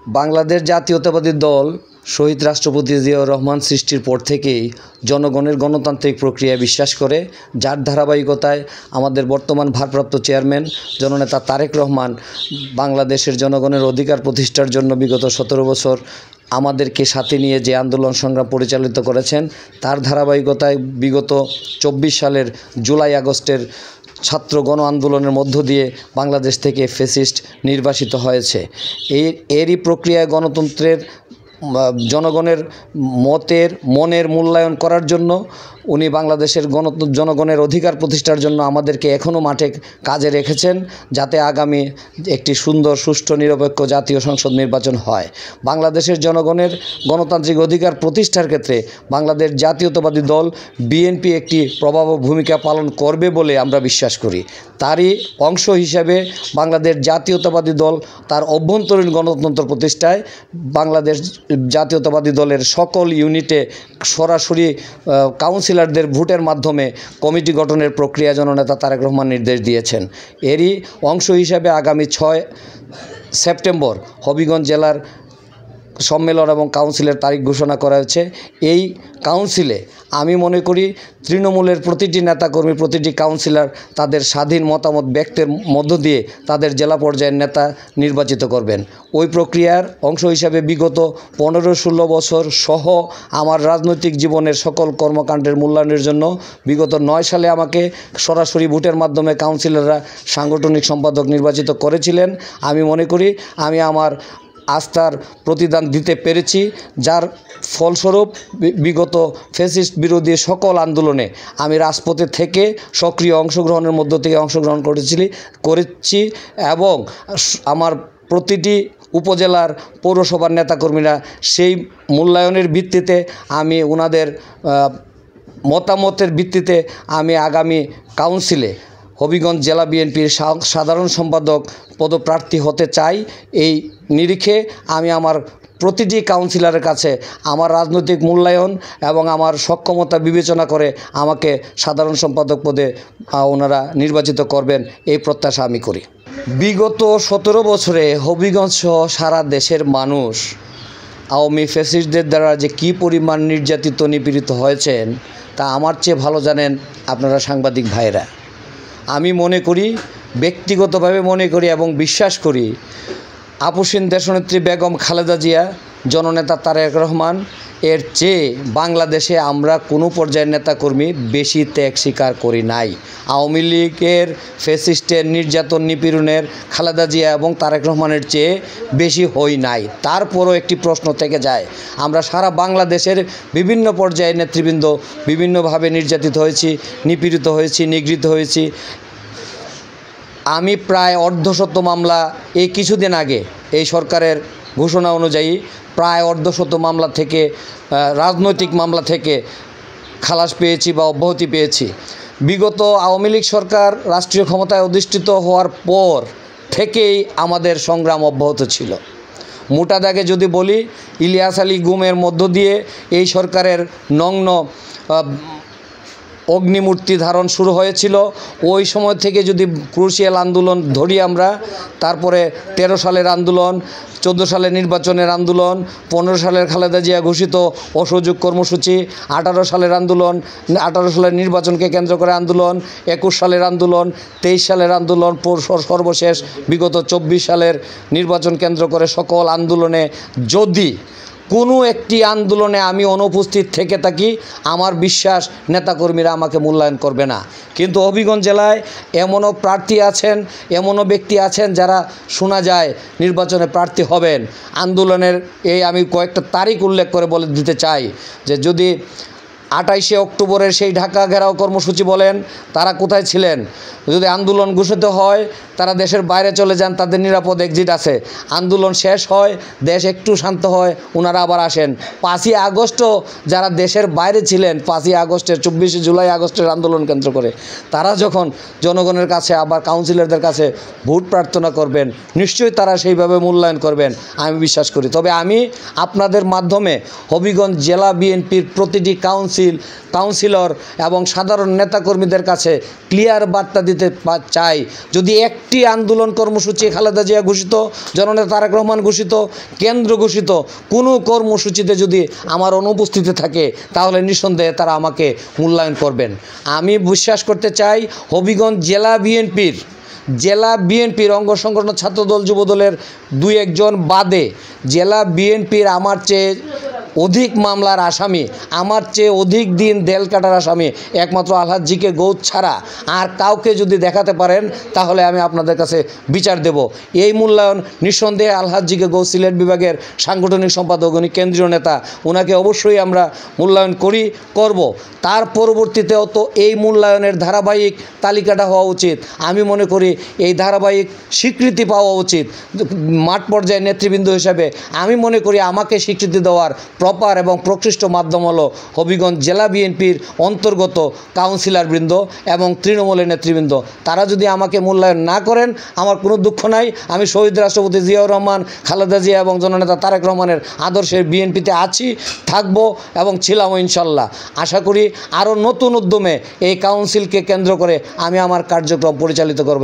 বাংলাদেশ জাতীয়তাবাদী দল শহীদ রাষ্ট্রপতি জিয়াউর রহমান সৃষ্টির পর থেকেই জনগণের গণতান্ত্রিক প্রক্রিয়ায় বিশ্বাস করে, যার ধারাবাহিকতায় আমাদের বর্তমান ভারপ্রাপ্ত চেয়ারম্যান জননেতা তারেক রহমান বাংলাদেশের জনগণের অধিকার প্রতিষ্ঠার জন্য বিগত 17 বছর আমাদেরকে সাথে নিয়ে যে আন্দোলন সংগ্রাম পরিচালিত করেছেন, তার ধারাবাহিকতায় বিগত 24 সালের জুলাই আগস্টের ছাত্র গণ আন্দোলনের মধ্য দিয়ে বাংলাদেশ থেকে ফ্যাসিস্ট নির্বাসিত হয়েছে। এরই প্রক্রিয়ায় গণতন্ত্রের জনগণের মনের মূল্যায়ন করার জন্য উনি বাংলাদেশের জনগণের অধিকার প্রতিষ্ঠার জন্য আমাদেরকে এখনও মাঠে কাজে রেখেছেন, যাতে আগামী একটি সুন্দর, সুষ্ঠু, নিরপেক্ষ জাতীয় সংসদ নির্বাচন হয়। বাংলাদেশের জনগণের গণতান্ত্রিক অধিকার প্রতিষ্ঠার ক্ষেত্রে বাংলাদেশ জাতীয়তাবাদী দল বিএনপি একটি প্রভাবক ভূমিকা পালন করবে বলে আমরা বিশ্বাস করি। তারই অংশ হিসাবে বাংলাদেশ জাতীয়তাবাদী দল তার অভ্যন্তরীণ গণতন্ত্র প্রতিষ্ঠায় বাংলাদেশ জাতীয়তাবাদী দলের সকল ইউনিটে সরাসরি কাউন্সিলরদের ভোটের মাধ্যমে কমিটি গঠনের প্রক্রিয়া জননেতা তারেক রহমান নির্দেশ দিয়েছেন। এরই অংশ হিসাবে আগামী 6 সেপ্টেম্বর হবিগঞ্জ জেলার সম্মেলন এবং কাউন্সিলের তারিখ ঘোষণা করা হয়েছে। এই কাউন্সিলে আমি মনে করি তৃণমূলের প্রতিটি নেতাকর্মী, প্রতিটি কাউন্সিলর তাদের স্বাধীন মতামত ব্যক্তের মধ্য দিয়ে তাদের জেলা পর্যায়ের নেতা নির্বাচিত করবেন। ওই প্রক্রিয়ার অংশ হিসাবে বিগত 15-16 বছর সহ আমার রাজনৈতিক জীবনের সকল কর্মকাণ্ডের মূল্যায়নের জন্য বিগত 9 সালে আমাকে সরাসরি ভোটের মাধ্যমে কাউন্সিলররা সাংগঠনিক সম্পাদক নির্বাচিত করেছিলেন। আমি মনে করি আমি আমার আস্থার প্রতিদান দিতে পেরেছি, যার ফলস্বরূপ বিগত ফ্যাসিস্ট বিরোধী সকল আন্দোলনে আমি রাজপথে থেকে সক্রিয় অংশগ্রহণের মধ্য থেকে অংশগ্রহণ করেছি এবং আমার প্রতিটি উপজেলার পৌরসভার নেতাকর্মীরা সেই মূল্যায়নের ভিত্তিতে আমি ওনাদের মতামতের ভিত্তিতে আমি আগামী কাউন্সিলে হবিগঞ্জ জেলা বিএনপির সাধারণ সম্পাদক পদপ্রার্থী হতে চাই। এই নিরিখে আমি আমার প্রতিটি কাউন্সিলরের কাছে আমার রাজনৈতিক মূল্যায়ন এবং আমার সক্ষমতা বিবেচনা করে আমাকে সাধারণ সম্পাদক পদে ওনারা নির্বাচিত করবেন, এই প্রত্যাশা আমি করি। বিগত 17 বছরে হবিগঞ্জ সহ সারা দেশের মানুষ আওয়ামী ফ্যাসিস্টদের দ্বারা যে কী পরিমাণ নির্যাতিত, নিপীড়িত হয়েছেন তা আমার চেয়ে ভালো জানেন আপনারা সাংবাদিক ভাইরা। আমি মনে করি, ব্যক্তিগতভাবে মনে করি এবং বিশ্বাস করি, আপসীন দেশনেত্রী বেগম খালেদা জিয়া, জননেতা তারেক রহমান এর চেয়ে বাংলাদেশে আমরা কোনো পর্যায়ের নেতাকর্মী বেশি ত্যাগ স্বীকার করি নাই। আওয়ামী লীগের ফ্যাসিস্টের নির্যাতন, নিপীড়নের খালেদা জিয়া এবং তারেক রহমানের চেয়ে বেশি হই নাই। তারপরও একটি প্রশ্ন থেকে যায়, আমরা সারা বাংলাদেশের বিভিন্ন পর্যায়ে নেতৃবৃন্দ বিভিন্নভাবে নির্যাতিত হয়েছি, নিপীড়িত হয়েছি, নিগৃহীত হয়েছি। আমি প্রায় অর্ধশত মামলা এই কিছুদিন আগে এই সরকারের ঘোষণা অনুযায়ী প্রায় অর্ধশত মামলা থেকে, রাজনৈতিক মামলা থেকে খালাস পেয়েছি বা অব্যাহতি পেয়েছি। বিগত আওয়ামী লীগ সরকার রাষ্ট্রীয় ক্ষমতায় অধিষ্ঠিত হওয়ার পর থেকেই আমাদের সংগ্রাম অব্যাহত ছিল। মোটা দাগে যদি বলি, ইলিয়াস আলী গুমের মধ্য দিয়ে এই সরকারের নগ্ন অগ্নিমূর্তি ধারণ শুরু হয়েছিল। ওই সময় থেকে যদি ক্রুশিয়াল আন্দোলন ধরি আমরা, তারপরে 13 সালের আন্দোলন, 14 সালের নির্বাচনের আন্দোলন, 15 সালের খালেদা জিয়া ঘোষিত অসহযোগ কর্মসূচি, 18 সালের আন্দোলন, 18 সালের নির্বাচনকে কেন্দ্র করে আন্দোলন, 21 সালের আন্দোলন, 23 সালের আন্দোলন, সর্বশেষ বিগত 24 সালের নির্বাচন কেন্দ্র করে সকল আন্দোলনে যদি কোনো একটি আন্দোলনে আমি অনুপস্থিত থেকে থাকি, আমার বিশ্বাস নেতাকর্মীরা আমাকে মূল্যায়ন করবে না। কিন্তু হবিগঞ্জ জেলায় এমনও প্রার্থী আছেন, এমনও ব্যক্তি আছেন যারা শোনা যায় নির্বাচনে প্রার্থী হবেন। আন্দোলনের আমি কয়েকটা তারিখ উল্লেখ করে বলে দিতে চাই যে যদি 28শে অক্টোবরের সেই ঢাকা ঘেরাও কর্মসূচি বলেন, তারা কোথায় ছিলেন? যদি আন্দোলন ঘোষিত হয় তারা দেশের বাইরে চলে যান, তাদের নিরাপদ এক্সিট আছে। আন্দোলন শেষ হয়, দেশ একটু শান্ত হয়, ওনারা আবার আসেন। 5ই আগস্টও যারা দেশের বাইরে ছিলেন, 5ই আগস্টের 24 জুলাই আগস্টের আন্দোলন কেন্দ্র করে, তারা যখন জনগণের কাছে আবার কাউন্সিলরদের কাছে ভোট প্রার্থনা করবেন, নিশ্চয়ই তারা সেইভাবে মূল্যায়ন করবেন, আমি বিশ্বাস করি। তবে আমি আপনাদের মাধ্যমে হবিগঞ্জ জেলা বিএনপির প্রতিটি কাউন্সিলর কাউন্সিলর এবং সাধারণ নেতাকর্মীদের কাছে ক্লিয়ার বার্তা দিতে চাই, যদি একটি আন্দোলন কর্মসূচি খালেদা জিয়া ঘোষিত, জননেতা তারেক রহমান ঘোষিত, কেন্দ্র ঘোষিত কোনো কর্মসূচিতে যদি আমার অনুপস্থিতি থাকে, তাহলে নিঃসন্দেহে তারা আমাকে মূল্যায়ন করবেন। আমি বিশ্বাস করতে চাই হবিগঞ্জ জেলা বিএনপির অঙ্গ সংগঠন ছাত্রদল যুবদলের 2-1 জন বাদে জেলা বিএনপির আমার চেয়ে অধিক মামলার আসামি, আমার চেয়ে অধিক দিন দেল কাটার আসামি একমাত্র আলহাজ জিকে গৌস ছাড়া আর কাউকে যদি দেখাতে পারেন, তাহলে আমি আপনাদের কাছে বিচার দেব। এই মূল্যায়ন নিঃসন্দেহে আলহাজ জিকে গৌস সিলেট বিভাগের সাংগঠনিক সম্পাদক, উনি কেন্দ্রীয় নেতা, ওনাকে অবশ্যই আমরা মূল্যায়ন করব। তার পরবর্তীতেও তো এই মূল্যায়নের ধারাবাহিক তালিকাটা হওয়া উচিত। আমি মনে করি এই ধারাবাহিক স্বীকৃতি পাওয়া উচিত মাঠ পর্যায়ে নেতৃবৃন্দ হিসাবে। আমি মনে করি আমাকে স্বীকৃতি দেওয়ার প্রপার এবং প্রকৃষ্ট মাধ্যম হলো হবিগঞ্জ জেলা বিএনপির অন্তর্গত কাউন্সিলরবৃন্দ এবং তৃণমূলের নেতৃবৃন্দ। তারা যদি আমাকে মূল্যায়ন না করেন, আমার কোনো দুঃখ নাই। আমি শহীদ রাষ্ট্রপতি জিয়াউর রহমান, খালেদা জিয়া এবং জননেতা তারেক রহমানের আদর্শের বিএনপিতে আছি, থাকবো এবং ছিলামও ইনশাল্লাহ। আশা করি আরও নতুন উদ্যমে এই কাউন্সিলকে কেন্দ্র করে আমি আমার কার্যক্রম পরিচালিত করব।